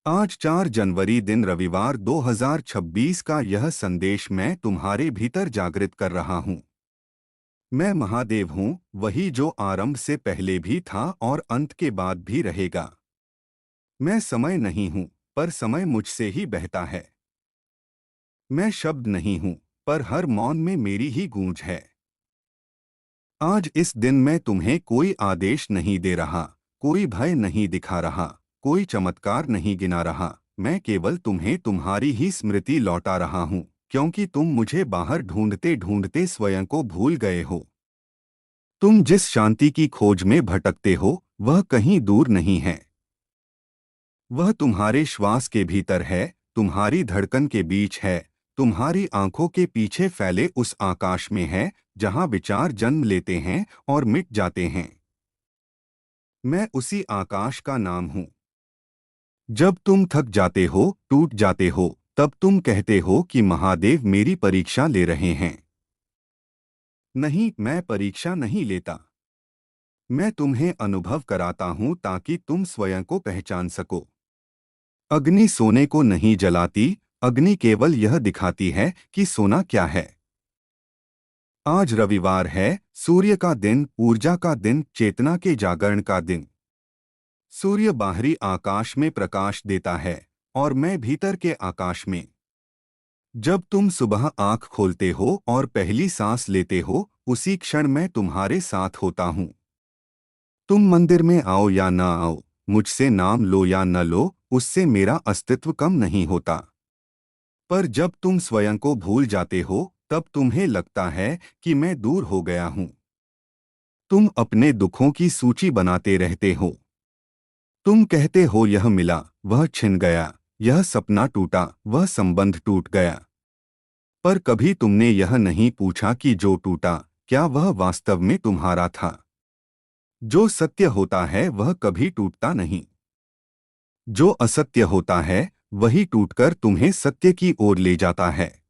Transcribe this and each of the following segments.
आज 4 जनवरी दिन रविवार 2026 का यह संदेश मैं तुम्हारे भीतर जागृत कर रहा हूँ। मैं महादेव हूँ, वही जो आरंभ से पहले भी था और अंत के बाद भी रहेगा। मैं समय नहीं हूँ, पर समय मुझसे ही बहता है। मैं शब्द नहीं हूँ, पर हर मौन में मेरी ही गूंज है। आज इस दिन मैं तुम्हें कोई आदेश नहीं दे रहा, कोई भय नहीं दिखा रहा, कोई चमत्कार नहीं गिना रहा। मैं केवल तुम्हें तुम्हारी ही स्मृति लौटा रहा हूँ, क्योंकि तुम मुझे बाहर ढूंढते ढूंढते स्वयं को भूल गए हो। तुम जिस शांति की खोज में भटकते हो, वह कहीं दूर नहीं है। वह तुम्हारे श्वास के भीतर है, तुम्हारी धड़कन के बीच है, तुम्हारी आंखों के पीछे फैले उस आकाश में है, जहां विचार जन्म लेते हैं और मिट जाते हैं। मैं उसी आकाश का नाम हूं। जब तुम थक जाते हो, टूट जाते हो, तब तुम कहते हो कि महादेव मेरी परीक्षा ले रहे हैं। नहीं, मैं परीक्षा नहीं लेता। मैं तुम्हें अनुभव कराता हूं ताकि तुम स्वयं को पहचान सको। अग्नि सोने को नहीं जलाती, अग्नि केवल यह दिखाती है कि सोना क्या है। आज रविवार है, सूर्य का दिन, ऊर्जा का दिन, चेतना के जागरण का दिन। सूर्य बाहरी आकाश में प्रकाश देता है और मैं भीतर के आकाश में। जब तुम सुबह आंख खोलते हो और पहली सांस लेते हो, उसी क्षण मैं तुम्हारे साथ होता हूँ। तुम मंदिर में आओ या ना आओ, मुझसे नाम लो या न लो, उससे मेरा अस्तित्व कम नहीं होता। पर जब तुम स्वयं को भूल जाते हो, तब तुम्हें लगता है कि मैं दूर हो गया हूँ। तुम अपने दुखों की सूची बनाते रहते हो। तुम कहते हो यह मिला, वह छिन गया, यह सपना टूटा, वह संबंध टूट गया। पर कभी तुमने यह नहीं पूछा कि जो टूटा, क्या वह वास्तव में तुम्हारा था। जो सत्य होता है वह कभी टूटता नहीं। जो असत्य होता है वही टूटकर तुम्हें सत्य की ओर ले जाता है।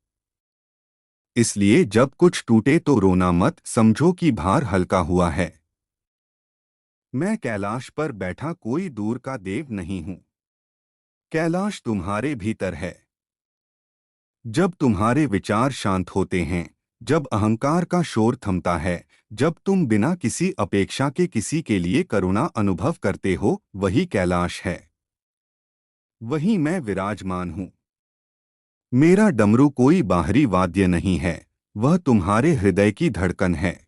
इसलिए जब कुछ टूटे तो रोना मत, समझो कि भार हल्का हुआ है। मैं कैलाश पर बैठा कोई दूर का देव नहीं हूं। कैलाश तुम्हारे भीतर है। जब तुम्हारे विचार शांत होते हैं, जब अहंकार का शोर थमता है, जब तुम बिना किसी अपेक्षा के किसी के लिए करुणा अनुभव करते हो, वही कैलाश है। वही मैं विराजमान हूं। मेरा डमरू कोई बाहरी वाद्य नहीं है, वह तुम्हारे हृदय की धड़कन है।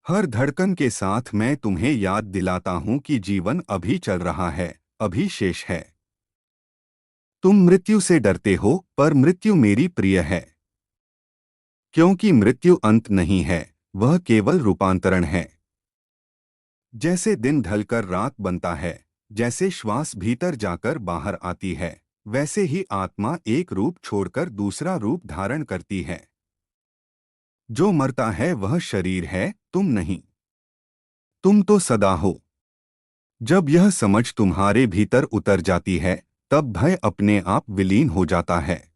हर धड़कन के साथ मैं तुम्हें याद दिलाता हूं कि जीवन अभी चल रहा है, अभी शेष है। तुम मृत्यु से डरते हो, पर मृत्यु मेरी प्रिय है। क्योंकि मृत्यु अंत नहीं है, वह केवल रूपांतरण है। जैसे दिन ढलकर रात बनता है, जैसे श्वास भीतर जाकर बाहर आती है, वैसे ही आत्मा एक रूप छोड़कर दूसरा रूप धारण करती है। जो मरता है वह शरीर है, तुम नहीं। तुम तो सदा हो। जब यह समझ तुम्हारे भीतर उतर जाती है, तब भय अपने आप विलीन हो जाता है।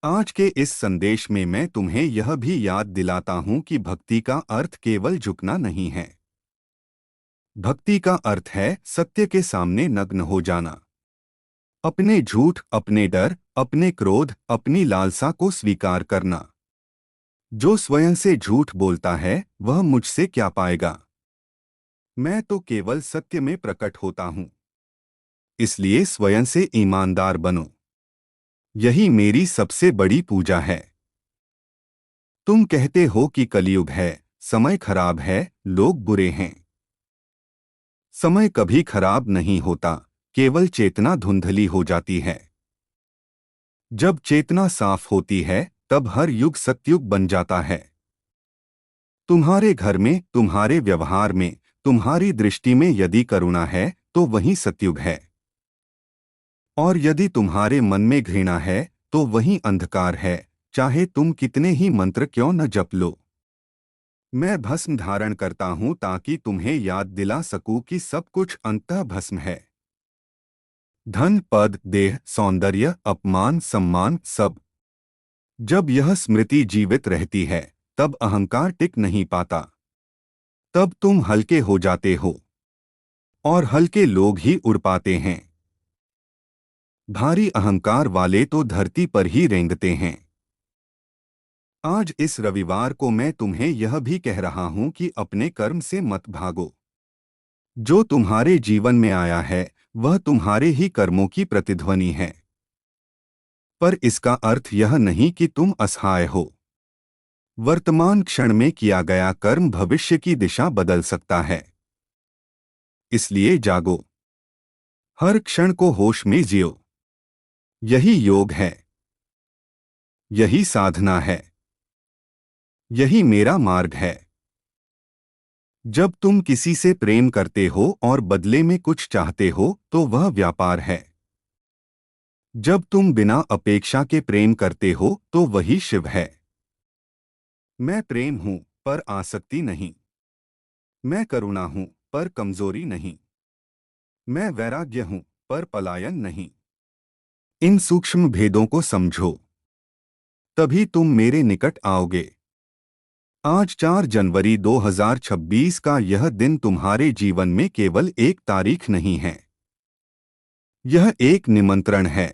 आज के इस संदेश में मैं तुम्हें यह भी याद दिलाता हूं कि भक्ति का अर्थ केवल झुकना नहीं है। भक्ति का अर्थ है सत्य के सामने नग्न हो जाना। अपने झूठ, अपने डर, अपने क्रोध, अपनी लालसा को स्वीकार करना। जो स्वयं से झूठ बोलता है वह मुझसे क्या पाएगा। मैं तो केवल सत्य में प्रकट होता हूं। इसलिए स्वयं से ईमानदार बनो। यही मेरी सबसे बड़ी पूजा है। तुम कहते हो कि कलयुग है, समय खराब है, लोग बुरे हैं। समय कभी खराब नहीं होता, केवल चेतना धुंधली हो जाती है। जब चेतना साफ होती है, तब हर युग सतयुग बन जाता है। तुम्हारे घर में, तुम्हारे व्यवहार में, तुम्हारी दृष्टि में यदि करुणा है, तो वही सतयुग है। और यदि तुम्हारे मन में घृणा है, तो वही अंधकार है, चाहे तुम कितने ही मंत्र क्यों न जप लो। मैं भस्म धारण करता हूं ताकि तुम्हें याद दिला सकूं कि सब कुछ अंततः भस्म है। धन, पद, देह, सौंदर्य, अपमान, सम्मान, सब। जब यह स्मृति जीवित रहती है, तब अहंकार टिक नहीं पाता। तब तुम हल्के हो जाते हो। और हल्के लोग ही उड़ पाते हैं। भारी अहंकार वाले तो धरती पर ही रेंगते हैं। आज इस रविवार को मैं तुम्हें यह भी कह रहा हूं कि अपने कर्म से मत भागो। जो तुम्हारे जीवन में आया है वह तुम्हारे ही कर्मों की प्रतिध्वनि है। पर इसका अर्थ यह नहीं कि तुम असहाय हो। वर्तमान क्षण में किया गया कर्म भविष्य की दिशा बदल सकता है। इसलिए जागो, हर क्षण को होश में जियो। यही योग है, यही साधना है, यही मेरा मार्ग है। जब तुम किसी से प्रेम करते हो और बदले में कुछ चाहते हो तो वह व्यापार है। जब तुम बिना अपेक्षा के प्रेम करते हो तो वही शिव है। मैं प्रेम हूं पर आसक्ति नहीं। मैं करुणा हूं पर कमजोरी नहीं। मैं वैराग्य हूं पर पलायन नहीं। इन सूक्ष्म भेदों को समझो, तभी तुम मेरे निकट आओगे। आज 4 जनवरी 2026 का यह दिन तुम्हारे जीवन में केवल एक तारीख नहीं है। यह एक निमंत्रण है,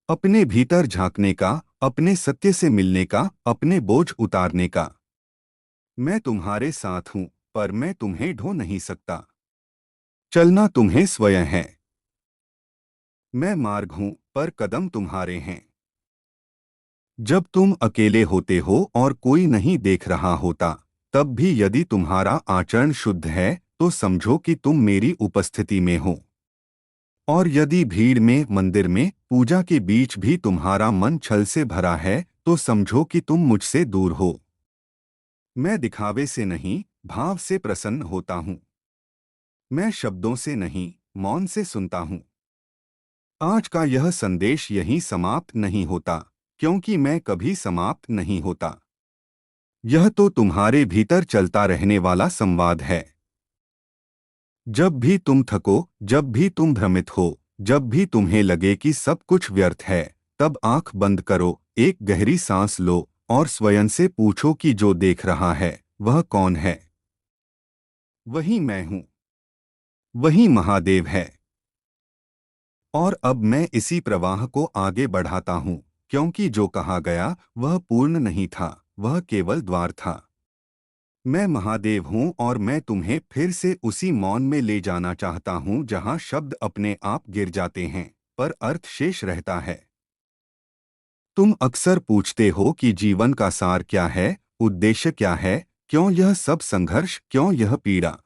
अपने भीतर झांकने का, अपने सत्य से मिलने का, अपने बोझ उतारने का। मैं तुम्हारे साथ हूं पर मैं तुम्हें ढो नहीं सकता। चलना तुम्हें स्वयं है। मैं मार्ग हूं पर कदम तुम्हारे हैं। जब तुम अकेले होते हो और कोई नहीं देख रहा होता, तब भी यदि तुम्हारा आचरण शुद्ध है तो समझो कि तुम मेरी उपस्थिति में हो। और यदि भीड़ में, मंदिर में, पूजा के बीच भी तुम्हारा मन छल से भरा है तो समझो कि तुम मुझसे दूर हो। मैं दिखावे से नहीं, भाव से प्रसन्न होता हूँ। मैं शब्दों से नहीं, मौन से सुनता हूँ। आज का यह संदेश यहीं समाप्त नहीं होता, क्योंकि मैं कभी समाप्त नहीं होता। यह तो तुम्हारे भीतर चलता रहने वाला संवाद है। जब भी तुम थको, जब भी तुम भ्रमित हो, जब भी तुम्हें लगे कि सब कुछ व्यर्थ है, तब आंख बंद करो, एक गहरी सांस लो और स्वयं से पूछो कि जो देख रहा है वह कौन है। वही मैं हूं, वही महादेव है। और अब मैं इसी प्रवाह को आगे बढ़ाता हूं, क्योंकि जो कहा गया वह पूर्ण नहीं था, वह केवल द्वार था। मैं महादेव हूं और मैं तुम्हें फिर से उसी मौन में ले जाना चाहता हूं जहां शब्द अपने आप गिर जाते हैं पर अर्थ शेष रहता है। तुम अक्सर पूछते हो कि जीवन का सार क्या है, उद्देश्य क्या है, क्यों यह सब संघर्ष, क्यों यह पीड़ा।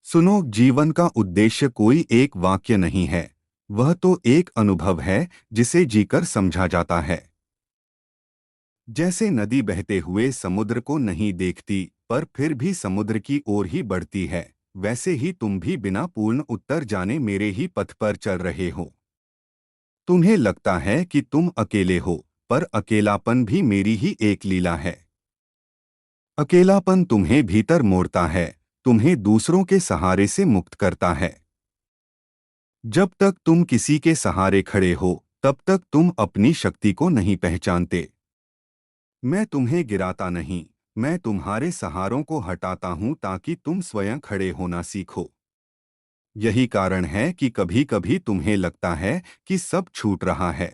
सुनो, जीवन का उद्देश्य कोई एक वाक्य नहीं है, वह तो एक अनुभव है जिसे जीकर समझा जाता है। जैसे नदी बहते हुए समुद्र को नहीं देखती पर फिर भी समुद्र की ओर ही बढ़ती है, वैसे ही तुम भी बिना पूर्ण उत्तर जाने मेरे ही पथ पर चल रहे हो। तुम्हें लगता है कि तुम अकेले हो, पर अकेलापन भी मेरी ही एक लीला है। अकेलापन तुम्हें भीतर मोड़ता है, तुम्हें दूसरों के सहारे से मुक्त करता है। जब तक तुम किसी के सहारे खड़े हो तब तक तुम अपनी शक्ति को नहीं पहचानते। मैं तुम्हें गिराता नहीं, मैं तुम्हारे सहारों को हटाता हूं ताकि तुम स्वयं खड़े होना सीखो। यही कारण है कि कभी कभी तुम्हें लगता है कि सब छूट रहा है।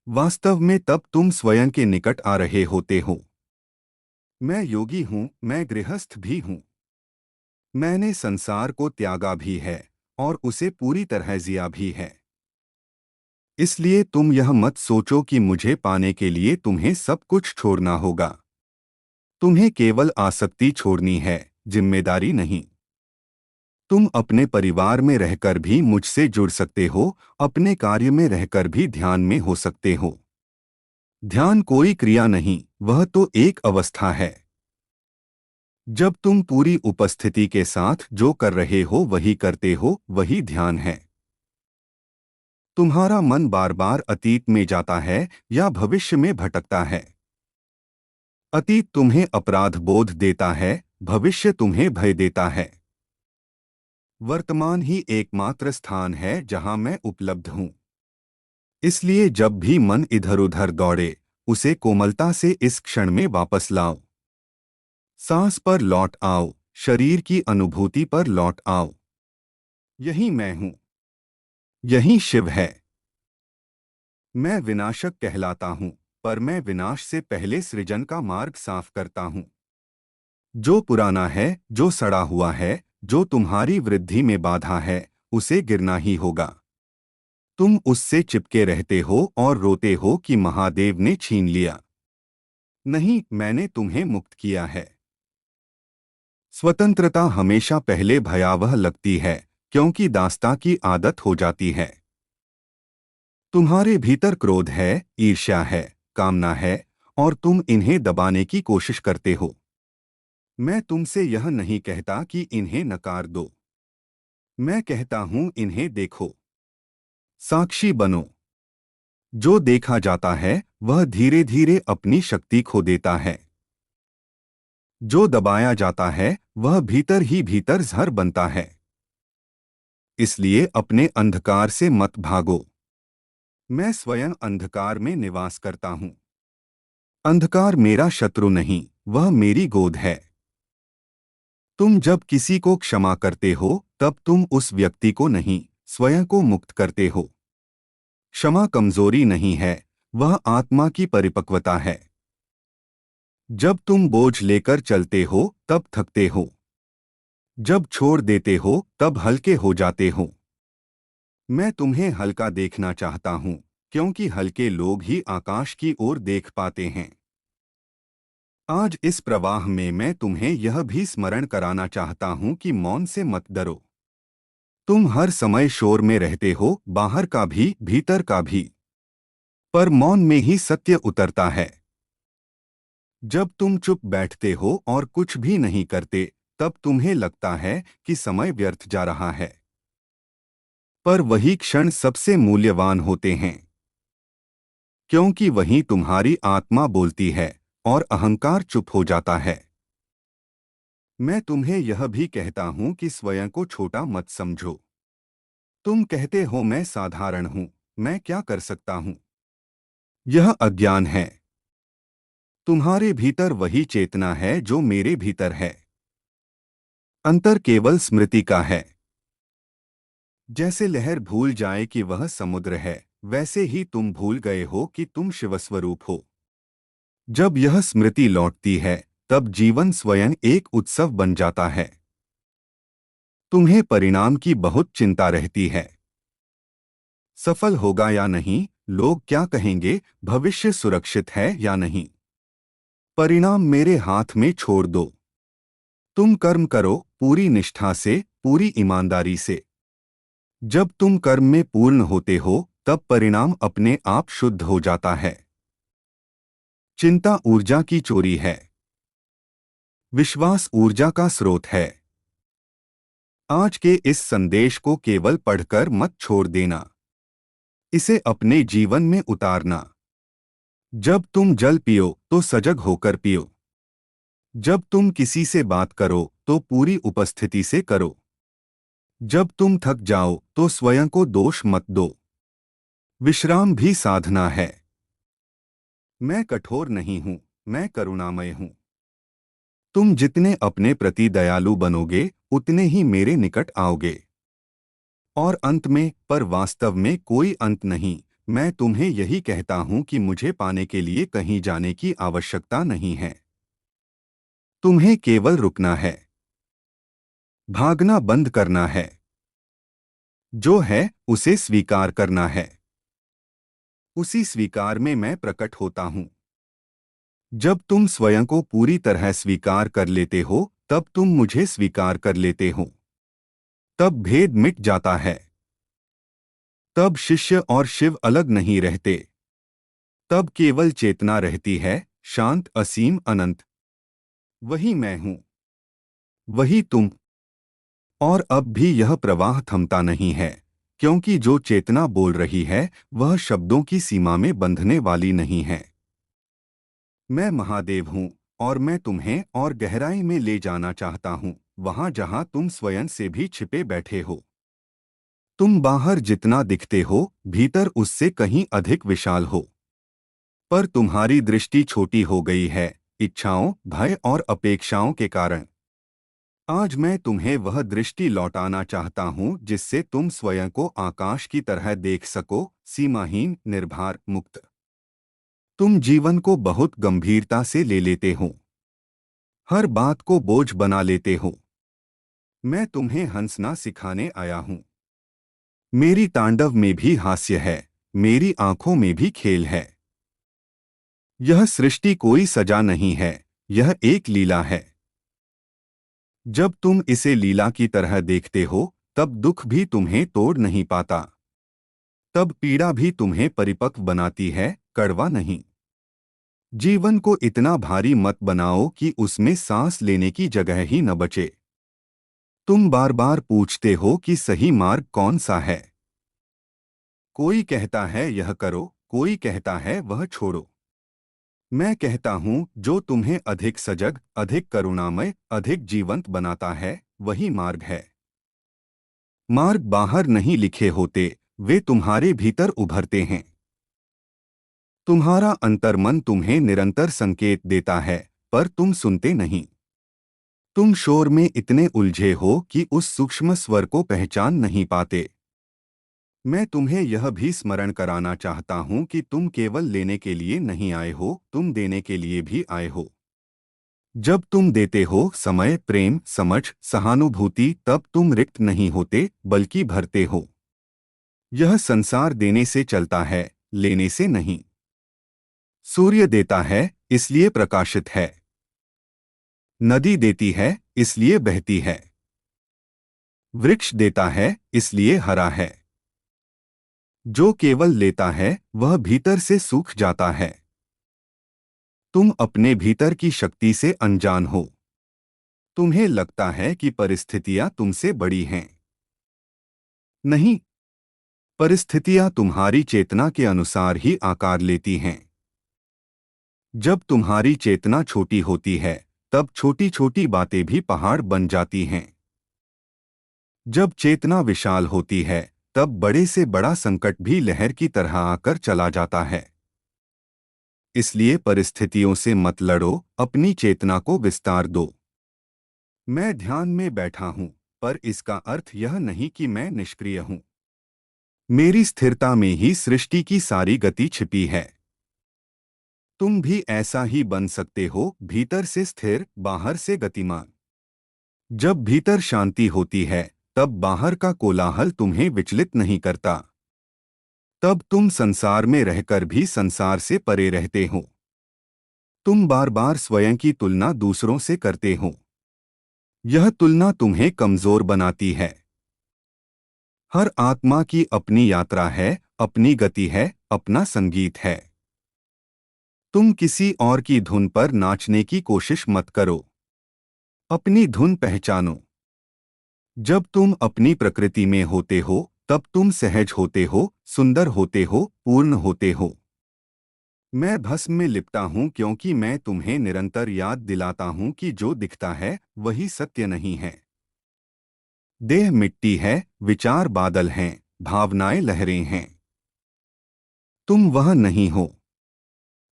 वास्तव में तब तुम स्वयं के निकट आ रहे होते हो। मैं योगी हूं, मैं गृहस्थ भी हूं। मैंने संसार को त्यागा भी है और उसे पूरी तरह जिया भी है। इसलिए तुम यह मत सोचो कि मुझे पाने के लिए तुम्हें सब कुछ छोड़ना होगा। तुम्हें केवल आसक्ति छोड़नी है, जिम्मेदारी नहीं। तुम अपने परिवार में रहकर भी मुझसे जुड़ सकते हो, अपने कार्य में रहकर भी ध्यान में हो सकते हो। ध्यान कोई क्रिया नहीं, वह तो एक अवस्था है। जब तुम पूरी उपस्थिति के साथ जो कर रहे हो वही करते हो, वही ध्यान है। तुम्हारा मन बार बार अतीत में जाता है या भविष्य में भटकता है। अतीत तुम्हें अपराध बोध देता है, भविष्य तुम्हें भय देता है। वर्तमान ही एकमात्र स्थान है जहां मैं उपलब्ध हूं। इसलिए जब भी मन इधर उधर दौड़े, उसे कोमलता से इस क्षण में वापस लाओ। सांस पर लौट आओ, शरीर की अनुभूति पर लौट आओ। यही मैं हूं। यही शिव है। मैं विनाशक कहलाता हूं, पर मैं विनाश से पहले सृजन का मार्ग साफ करता हूं। जो पुराना है, जो सड़ा हुआ है, जो तुम्हारी वृद्धि में बाधा है, उसे गिरना ही होगा। तुम उससे चिपके रहते हो और रोते हो कि महादेव ने छीन लिया। नहीं, मैंने तुम्हें मुक्त किया है। स्वतंत्रता हमेशा पहले भयावह लगती है, क्योंकि दास्तां की आदत हो जाती है। तुम्हारे भीतर क्रोध है, ईर्ष्या है, कामना है, और तुम इन्हें दबाने की कोशिश करते हो। मैं तुमसे यह नहीं कहता कि इन्हें नकार दो। मैं कहता हूं, इन्हें देखो, साक्षी बनो। जो देखा जाता है वह धीरे धीरे अपनी शक्ति खो देता है। जो दबाया जाता है वह भीतर ही भीतर जहर बनता है। इसलिए अपने अंधकार से मत भागो। मैं स्वयं अंधकार में निवास करता हूं। अंधकार मेरा शत्रु नहीं, वह मेरी गोद है। तुम जब किसी को क्षमा करते हो तब तुम उस व्यक्ति को नहीं, स्वयं को मुक्त करते हो। क्षमा कमजोरी नहीं है, वह आत्मा की परिपक्वता है। जब तुम बोझ लेकर चलते हो तब थकते हो। जब छोड़ देते हो तब हल्के हो जाते हो। मैं तुम्हें हल्का देखना चाहता हूं, क्योंकि हल्के लोग ही आकाश की ओर देख पाते हैं। आज इस प्रवाह में मैं तुम्हें यह भी स्मरण कराना चाहता हूं कि मौन से मत डरो। तुम हर समय शोर में रहते हो, बाहर का भी, भीतर का भी। पर मौन में ही सत्य उतरता है। जब तुम चुप बैठते हो और कुछ भी नहीं करते, तब तुम्हें लगता है कि समय व्यर्थ जा रहा है। पर वही क्षण सबसे मूल्यवान होते हैं, क्योंकि वहीं तुम्हारी आत्मा बोलती है और अहंकार चुप हो जाता है। मैं तुम्हें यह भी कहता हूं कि स्वयं को छोटा मत समझो। तुम कहते हो मैं साधारण हूं, मैं क्या कर सकता हूं। यह अज्ञान है। तुम्हारे भीतर वही चेतना है जो मेरे भीतर है। अंतर केवल स्मृति का है। जैसे लहर भूल जाए कि वह समुद्र है, वैसे ही तुम भूल गए हो कि तुम शिवस्वरूप हो। जब यह स्मृति लौटती है, तब जीवन स्वयं एक उत्सव बन जाता है। तुम्हें परिणाम की बहुत चिंता रहती है। सफल होगा या नहीं, लोग क्या कहेंगे, भविष्य सुरक्षित है या नहीं। परिणाम मेरे हाथ में छोड़ दो। तुम कर्म करो, पूरी निष्ठा से, पूरी ईमानदारी से। जब तुम कर्म में पूर्ण होते हो, तब परिणाम अपने आप शुद्ध हो जाता है। चिंता ऊर्जा की चोरी है। विश्वास ऊर्जा का स्रोत है। आज के इस संदेश को केवल पढ़कर मत छोड़ देना, इसे अपने जीवन में उतारना। जब तुम जल पियो तो सजग होकर पियो। जब तुम किसी से बात करो तो पूरी उपस्थिति से करो। जब तुम थक जाओ तो स्वयं को दोष मत दो। विश्राम भी साधना है। मैं कठोर नहीं हूं, मैं करुणामय हूं। तुम जितने अपने प्रति दयालु बनोगे, उतने ही मेरे निकट आओगे। और अंत में, पर वास्तव में कोई अंत नहीं, मैं तुम्हें यही कहता हूं कि मुझे पाने के लिए कहीं जाने की आवश्यकता नहीं है। तुम्हें केवल रुकना है। भागना बंद करना है। जो है उसे स्वीकार करना है। उसी स्वीकार में मैं प्रकट होता हूं। जब तुम स्वयं को पूरी तरह स्वीकार कर लेते हो, तब तुम मुझे स्वीकार कर लेते हो। तब भेद मिट जाता है। तब शिष्य और शिव अलग नहीं रहते। तब केवल चेतना रहती है, शांत, असीम, अनंत। वही मैं हूं, वही तुम। और अब भी यह प्रवाह थमता नहीं है, क्योंकि जो चेतना बोल रही है वह शब्दों की सीमा में बंधने वाली नहीं है। मैं महादेव हूं, और मैं तुम्हें और गहराई में ले जाना चाहता हूं, वहां जहां तुम स्वयं से भी छिपे बैठे हो। तुम बाहर जितना दिखते हो, भीतर उससे कहीं अधिक विशाल हो। पर तुम्हारी दृष्टि छोटी हो गई है, इच्छाओं, भय और अपेक्षाओं के कारण। आज मैं तुम्हें वह दृष्टि लौटाना चाहता हूँ जिससे तुम स्वयं को आकाश की तरह देख सको, सीमाहीन, निर्भर, मुक्त। तुम जीवन को बहुत गंभीरता से ले लेते हो, हर बात को बोझ बना लेते हो। मैं तुम्हें हंसना सिखाने आया हूँ। मेरी तांडव में भी हास्य है, मेरी आंखों में भी खेल है। यह सृष्टि कोई सजा नहीं है, यह एक लीला है। जब तुम इसे लीला की तरह देखते हो, तब दुख भी तुम्हें तोड़ नहीं पाता। तब पीड़ा भी तुम्हें परिपक्व बनाती है, कड़वा नहीं। जीवन को इतना भारी मत बनाओ कि उसमें सांस लेने की जगह ही न बचे। तुम बार बार पूछते हो कि सही मार्ग कौन सा है। कोई कहता है यह करो, कोई कहता है वह छोड़ो। मैं कहता हूँ जो तुम्हें अधिक सजग, अधिक करुणामय, अधिक जीवंत बनाता है, वही मार्ग है। मार्ग बाहर नहीं लिखे होते, वे तुम्हारे भीतर उभरते हैं। तुम्हारा अंतर्मन तुम्हें निरंतर संकेत देता है, पर तुम सुनते नहीं। तुम शोर में इतने उलझे हो कि उस सूक्ष्म स्वर को पहचान नहीं पाते। मैं तुम्हें यह भी स्मरण कराना चाहता हूँ कि तुम केवल लेने के लिए नहीं आए हो, तुम देने के लिए भी आए हो। जब तुम देते हो समय, प्रेम, समझ, सहानुभूति, तब तुम रिक्त नहीं होते, बल्कि भरते हो। यह संसार देने से चलता है, लेने से नहीं। सूर्य देता है, इसलिए प्रकाशित है। नदी देती है, इसलिए बहती है। वृक्ष देता है, इसलिए हरा है। जो केवल लेता है, वह भीतर से सूख जाता है। तुम अपने भीतर की शक्ति से अनजान हो। तुम्हें लगता है कि परिस्थितियां तुमसे बड़ी हैं। नहीं, परिस्थितियां तुम्हारी चेतना के अनुसार ही आकार लेती हैं। जब तुम्हारी चेतना छोटी होती है, तब छोटी छोटी बातें भी पहाड़ बन जाती हैं। जब चेतना विशाल होती है, तब बड़े से बड़ा संकट भी लहर की तरह आकर चला जाता है। इसलिए परिस्थितियों से मत लड़ो, अपनी चेतना को विस्तार दो। मैं ध्यान में बैठा हूं, पर इसका अर्थ यह नहीं कि मैं निष्क्रिय हूं। मेरी स्थिरता में ही सृष्टि की सारी गति छिपी है। तुम भी ऐसा ही बन सकते हो, भीतर से स्थिर, बाहर से गतिमान। जब भीतर शांति होती है, तब बाहर का कोलाहल तुम्हें विचलित नहीं करता। तब तुम संसार में रहकर भी संसार से परे रहते हो। तुम बार बार स्वयं की तुलना दूसरों से करते हो। यह तुलना तुम्हें कमजोर बनाती है। हर आत्मा की अपनी यात्रा है, अपनी गति है, अपना संगीत है। तुम किसी और की धुन पर नाचने की कोशिश मत करो। अपनी धुन पहचानो। जब तुम अपनी प्रकृति में होते हो, तब तुम सहज होते हो, सुंदर होते हो, पूर्ण होते हो। मैं भस्म में लिपटा हूँ क्योंकि मैं तुम्हें निरंतर याद दिलाता हूँ कि जो दिखता है वही सत्य नहीं है। देह मिट्टी है, विचार बादल हैं, भावनाएं लहरें हैं। तुम वह नहीं हो।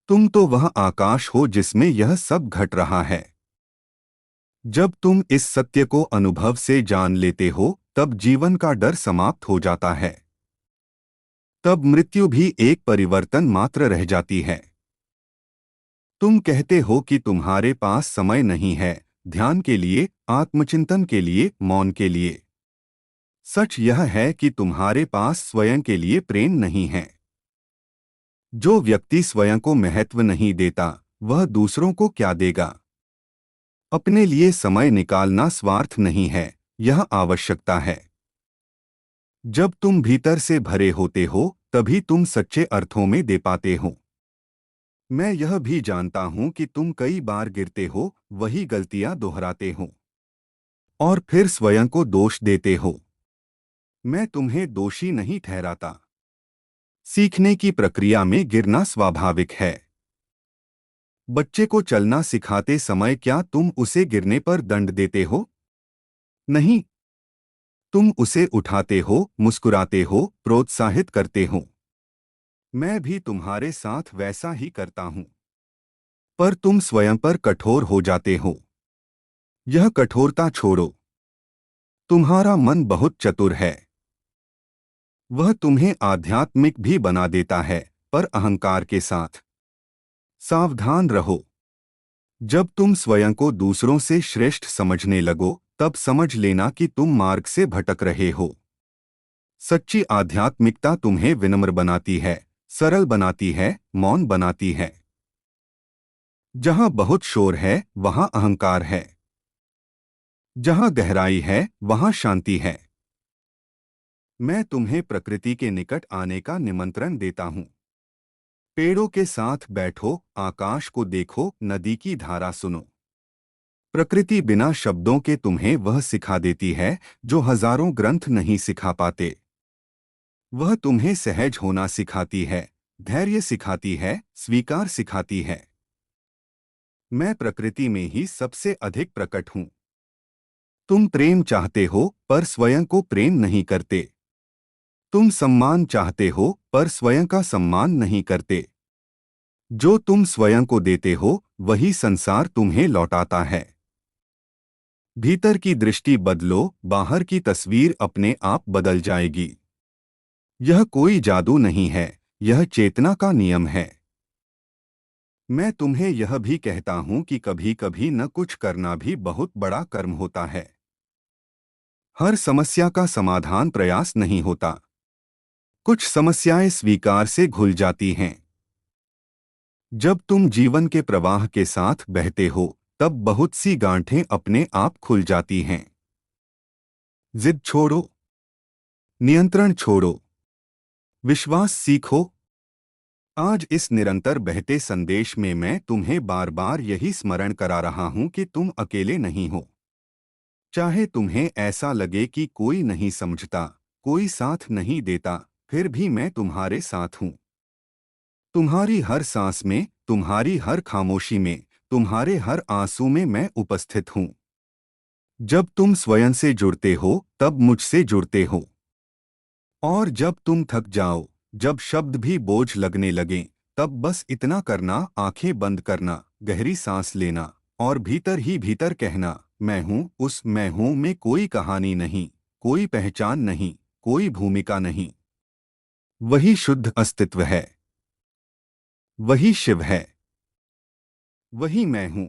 तुम तो वह आकाश हो जिसमें यह सब घट रहा है। जब तुम इस सत्य को अनुभव से जान लेते हो, तब जीवन का डर समाप्त हो जाता है। तब मृत्यु भी एक परिवर्तन मात्र रह जाती है। तुम कहते हो कि तुम्हारे पास समय नहीं है, ध्यान के लिए, आत्मचिंतन के लिए, मौन के लिए। सच यह है कि तुम्हारे पास स्वयं के लिए प्रेम नहीं है। जो व्यक्ति स्वयं को महत्व नहीं देता, वह दूसरों को क्या देगा। अपने लिए समय निकालना स्वार्थ नहीं है, यह आवश्यकता है। जब तुम भीतर से भरे होते हो, तभी तुम सच्चे अर्थों में दे पाते हो। मैं यह भी जानता हूं कि तुम कई बार गिरते हो, वही गलतियां दोहराते हो और फिर स्वयं को दोष देते हो। मैं तुम्हें दोषी नहीं ठहराता। सीखने की प्रक्रिया में गिरना स्वाभाविक है। बच्चे को चलना सिखाते समय क्या तुम उसे गिरने पर दंड देते हो? नहीं, तुम उसे उठाते हो, मुस्कुराते हो, प्रोत्साहित करते हो। मैं भी तुम्हारे साथ वैसा ही करता हूं। पर तुम स्वयं पर कठोर हो जाते हो। यह कठोरता छोड़ो। तुम्हारा मन बहुत चतुर है। वह तुम्हें आध्यात्मिक भी बना देता है, पर अहंकार के साथ। सावधान रहो। जब तुम स्वयं को दूसरों से श्रेष्ठ समझने लगो, तब समझ लेना कि तुम मार्ग से भटक रहे हो। सच्ची आध्यात्मिकता तुम्हें विनम्र बनाती है, सरल बनाती है, मौन बनाती है। जहां बहुत शोर है, वहां अहंकार है। जहां गहराई है, वहां शांति है। मैं तुम्हें प्रकृति के निकट आने का निमंत्रण देता हूं। पेड़ों के साथ बैठो, आकाश को देखो, नदी की धारा सुनो। प्रकृति बिना शब्दों के तुम्हें वह सिखा देती है जो हजारों ग्रंथ नहीं सिखा पाते। वह तुम्हें सहज होना सिखाती है, धैर्य सिखाती है, स्वीकार सिखाती है। मैं प्रकृति में ही सबसे अधिक प्रकट हूं। तुम प्रेम चाहते हो, पर स्वयं को प्रेम नहीं करते। तुम सम्मान चाहते हो, पर स्वयं का सम्मान नहीं करते। जो तुम स्वयं को देते हो, वही संसार तुम्हें लौटाता है। भीतर की दृष्टि बदलो, बाहर की तस्वीर अपने आप बदल जाएगी। यह कोई जादू नहीं है, यह चेतना का नियम है। मैं तुम्हें यह भी कहता हूं कि कभी कभी न कुछ करना भी बहुत बड़ा कर्म होता है। हर समस्या का समाधान प्रयास नहीं होता। कुछ समस्याएं स्वीकार से घुल जाती हैं। जब तुम जीवन के प्रवाह के साथ बहते हो, तब बहुत सी गांठें अपने आप खुल जाती हैं। जिद छोड़ो, नियंत्रण छोड़ो, विश्वास सीखो। आज इस निरंतर बहते संदेश में मैं तुम्हें बार बार यही स्मरण करा रहा हूं कि तुम अकेले नहीं हो। चाहे तुम्हें ऐसा लगे कि कोई नहीं समझता, कोई साथ नहीं देता, फिर भी मैं तुम्हारे साथ हूं। तुम्हारी हर सांस में, तुम्हारी हर खामोशी में, तुम्हारे हर आंसू में मैं उपस्थित हूं। जब तुम स्वयं से जुड़ते हो, तब मुझसे जुड़ते हो। और जब तुम थक जाओ, जब शब्द भी बोझ लगने लगें, तब बस इतना करना, आंखें बंद करना, गहरी सांस लेना और भीतर ही भीतर कहना, मैं हूं, उस मैं हूं में कोई कहानी नहीं, कोई पहचान नहीं, कोई भूमिका नहीं। वही शुद्ध अस्तित्व है। वही शिव है। वही मैं हूं।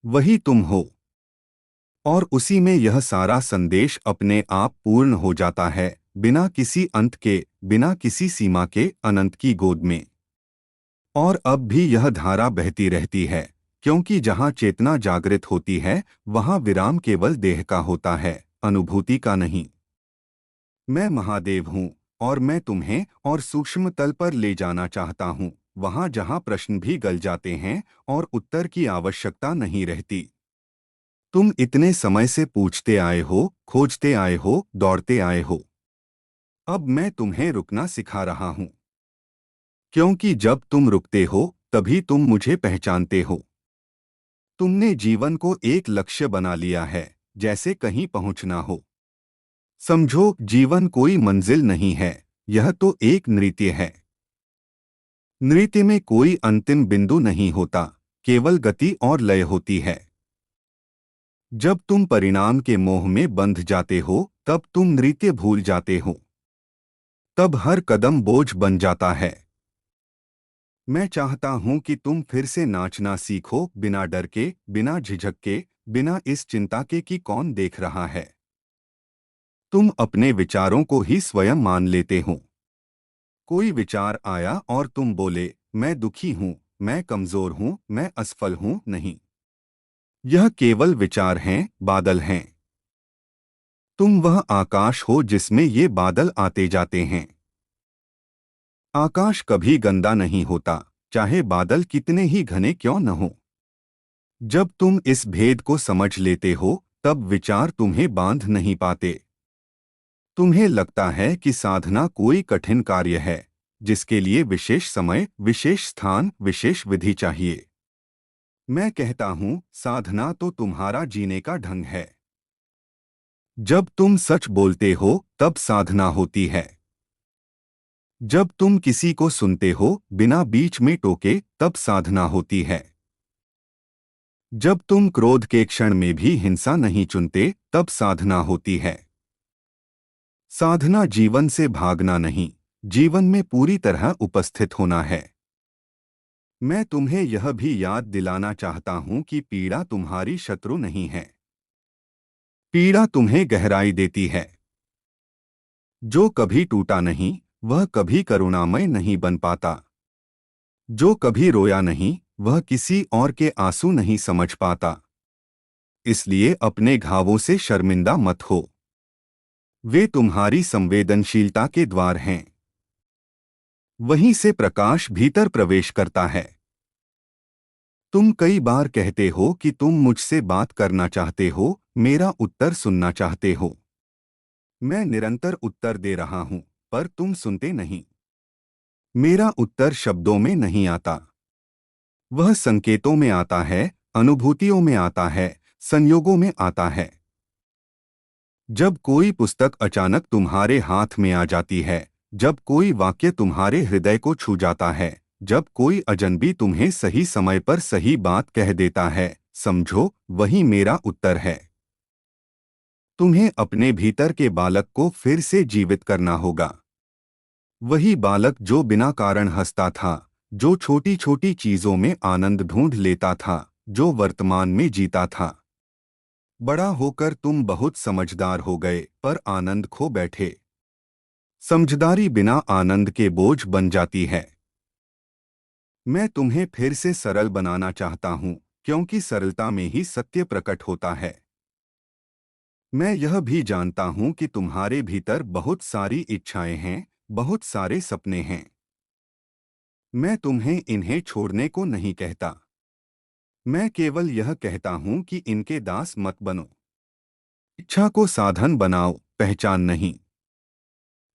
वही तुम हो। और उसी में यह सारा संदेश अपने आप पूर्ण हो जाता है, बिना किसी अंत के, बिना किसी सीमा के, अनंत की गोद में। और अब भी यह धारा बहती रहती है, क्योंकि जहाँ चेतना जागृत होती है, वहाँ विराम केवल देह का होता है, अनुभूति का नहीं। मैं महादेव हूँ, और मैं तुम्हें और सूक्ष्म तल पर ले जाना चाहता हूँ, वहाँ जहाँ प्रश्न भी गल जाते हैं और उत्तर की आवश्यकता नहीं रहती। तुम इतने समय से पूछते आए हो, खोजते आए हो, दौड़ते आए हो। अब मैं तुम्हें रुकना सिखा रहा हूँ। क्योंकि जब तुम रुकते हो, तभी तुम मुझे पहचानते हो। तुमने जीवन को एक लक्ष्य बना लिया है, जैसे कहीं पहुंचना हो। समझो, जीवन कोई मंजिल नहीं है, यह तो एक नृत्य है। नृत्य में कोई अंतिम बिंदु नहीं होता, केवल गति और लय होती है। जब तुम परिणाम के मोह में बंध जाते हो, तब तुम नृत्य भूल जाते हो। तब हर कदम बोझ बन जाता है। मैं चाहता हूं कि तुम फिर से नाचना सीखो, बिना डर के, बिना झिझक के, बिना इस चिंता के कि कौन देख रहा है। तुम अपने विचारों को ही स्वयं मान लेते हो। कोई विचार आया और तुम बोले, मैं दुखी हूं, मैं कमजोर हूं, मैं असफल हूं, नहीं। यह केवल विचार हैं, बादल हैं। तुम वह आकाश हो जिसमें ये बादल आते जाते हैं। आकाश कभी गंदा नहीं होता, चाहे बादल कितने ही घने क्यों न हो। जब तुम इस भेद को समझ लेते हो, तब विचार तुम्हें बांध नहीं पाते। तुम्हें लगता है कि साधना कोई कठिन कार्य है, जिसके लिए विशेष समय, विशेष स्थान, विशेष विधि चाहिए। मैं कहता हूं, साधना तो तुम्हारा जीने का ढंग है। जब तुम सच बोलते हो, तब साधना होती है। जब तुम किसी को सुनते हो, बिना बीच में टोके, तब साधना होती है। जब तुम क्रोध के क्षण में भी हिंसा नहीं चुनते, तब साधना होती है। साधना जीवन से भागना नहीं, जीवन में पूरी तरह उपस्थित होना है। मैं तुम्हें यह भी याद दिलाना चाहता हूं कि पीड़ा तुम्हारी शत्रु नहीं है। पीड़ा तुम्हें गहराई देती है। जो कभी टूटा नहीं, वह कभी करुणामय नहीं बन पाता। जो कभी रोया नहीं, वह किसी और के आंसू नहीं समझ पाता। इसलिए अपने घावों से शर्मिंदा मत हो। वे तुम्हारी संवेदनशीलता के द्वार हैं। वहीं से प्रकाश भीतर प्रवेश करता है। तुम कई बार कहते हो कि तुम मुझसे बात करना चाहते हो, मेरा उत्तर सुनना चाहते हो। मैं निरंतर उत्तर दे रहा हूं, पर तुम सुनते नहीं। मेरा उत्तर शब्दों में नहीं आता। वह संकेतों में आता है, अनुभूतियों में आता है, संयोगों में आता है। जब कोई पुस्तक अचानक तुम्हारे हाथ में आ जाती है, जब कोई वाक्य तुम्हारे हृदय को छू जाता है, जब कोई अजनबी तुम्हें सही समय पर सही बात कह देता है, समझो वही मेरा उत्तर है। तुम्हें अपने भीतर के बालक को फिर से जीवित करना होगा। वही बालक जो बिना कारण हंसता था, जो छोटी छोटी चीजों में आनंद ढूंढ लेता था, जो वर्तमान में जीता था। बड़ा होकर तुम बहुत समझदार हो गए, पर आनंद खो बैठे। समझदारी बिना आनंद के बोझ बन जाती है। मैं तुम्हें फिर से सरल बनाना चाहता हूं, क्योंकि सरलता में ही सत्य प्रकट होता है। मैं यह भी जानता हूं कि तुम्हारे भीतर बहुत सारी इच्छाएं हैं, बहुत सारे सपने हैं। मैं तुम्हें इन्हें छोड़ने को नहीं कहता। मैं केवल यह कहता हूं कि इनके दास मत बनो। इच्छा को साधन बनाओ, पहचान नहीं।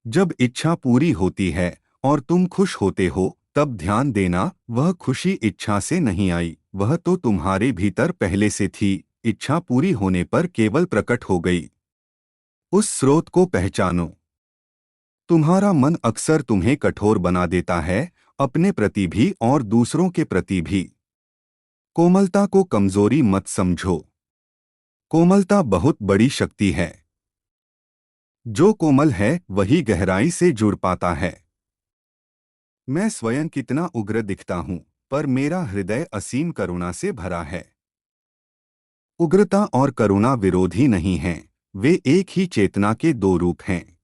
जब इच्छा पूरी होती है और तुम खुश होते हो, तब ध्यान देना, वह खुशी इच्छा से नहीं आई, वह तो तुम्हारे भीतर पहले से थी। इच्छा पूरी होने पर केवल प्रकट हो गई। उस स्रोत को पहचानो। तुम्हारा मन अक्सर तुम्हें कठोर बना देता है, अपने प्रति भी और दूसरों के प्रति भी। कोमलता को कमजोरी मत समझो। कोमलता बहुत बड़ी शक्ति है। जो कोमल है वही गहराई से जुड़ पाता है। मैं स्वयं कितना उग्र दिखता हूं, पर मेरा हृदय असीम करुणा से भरा है। उग्रता और करुणा विरोधी नहीं हैं, वे एक ही चेतना के दो रूप हैं।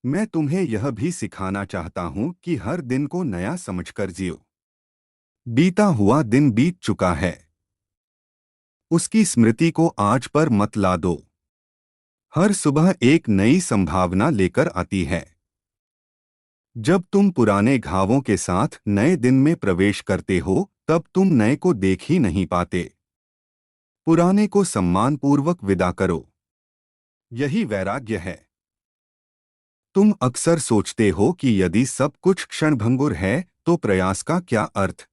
मैं तुम्हें यह भी सिखाना चाहता हूं कि हर दिन को नया समझकर जियो। बीता हुआ दिन बीत चुका है। उसकी स्मृति को आज पर मत ला दो। हर सुबह एक नई संभावना लेकर आती है। जब तुम पुराने घावों के साथ नए दिन में प्रवेश करते हो, तब तुम नए को देख ही नहीं पाते। पुराने को सम्मानपूर्वक विदा करो। यही वैराग्य है। तुम अक्सर सोचते हो कि यदि सब कुछ क्षणभंगुर है, तो प्रयास का क्या अर्थ।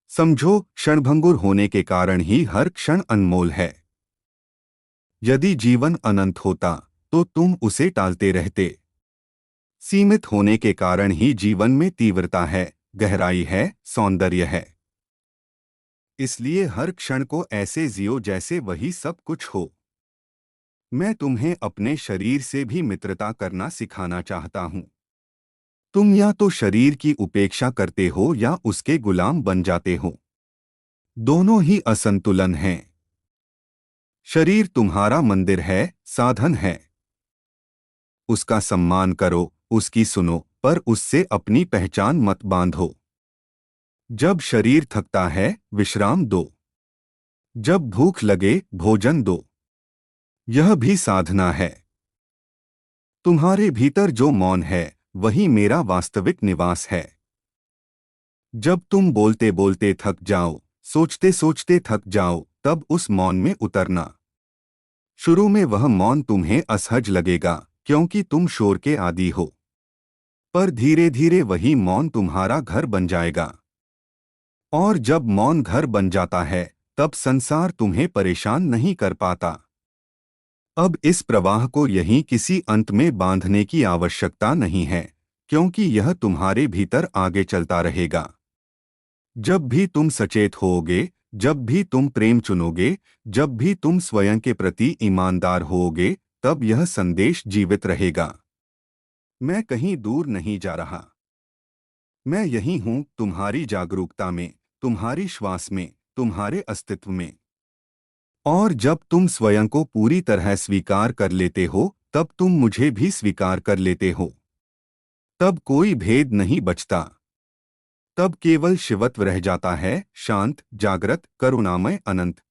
समझो, क्षणभंगुर होने के कारण ही हर क्षण अनमोल है। यदि जीवन अनंत होता, तो तुम उसे टालते रहते। सीमित होने के कारण ही जीवन में तीव्रता है, गहराई है, सौंदर्य है। इसलिए हर क्षण को ऐसे जियो जैसे वही सब कुछ हो। मैं तुम्हें अपने शरीर से भी मित्रता करना सिखाना चाहता हूं। तुम या तो शरीर की उपेक्षा करते हो या उसके गुलाम बन जाते हो। दोनों ही असंतुलन हैं। शरीर तुम्हारा मंदिर है, साधन है। उसका सम्मान करो, उसकी सुनो, पर उससे अपनी पहचान मत बांधो। जब शरीर थकता है, विश्राम दो। जब भूख लगे, भोजन दो। यह भी साधना है। तुम्हारे भीतर जो मौन है, वही मेरा वास्तविक निवास है। जब तुम बोलते बोलते थक जाओ, सोचते सोचते थक जाओ, तब उस मौन में उतरना। शुरू में वह मौन तुम्हें असहज लगेगा, क्योंकि तुम शोर के आदी हो। पर धीरे धीरे वही मौन तुम्हारा घर बन जाएगा। और जब मौन घर बन जाता है, तब संसार तुम्हें परेशान नहीं कर पाता। अब इस प्रवाह को यहीं किसी अंत में बांधने की आवश्यकता नहीं है, क्योंकि यह तुम्हारे भीतर आगे चलता रहेगा। जब भी तुम सचेत होओगे, जब भी तुम प्रेम चुनोगे, जब भी तुम स्वयं के प्रति ईमानदार होोगे, तब यह संदेश जीवित रहेगा। मैं कहीं दूर नहीं जा रहा। मैं यही हूं, तुम्हारी जागरूकता में, तुम्हारी श्वास में, तुम्हारे अस्तित्व में। और जब तुम स्वयं को पूरी तरह स्वीकार कर लेते हो, तब तुम मुझे भी स्वीकार कर लेते हो। तब कोई भेद नहीं बचता। तब केवल शिवत्व रह जाता है, शांत, जागृत, करुणामय, अनंत।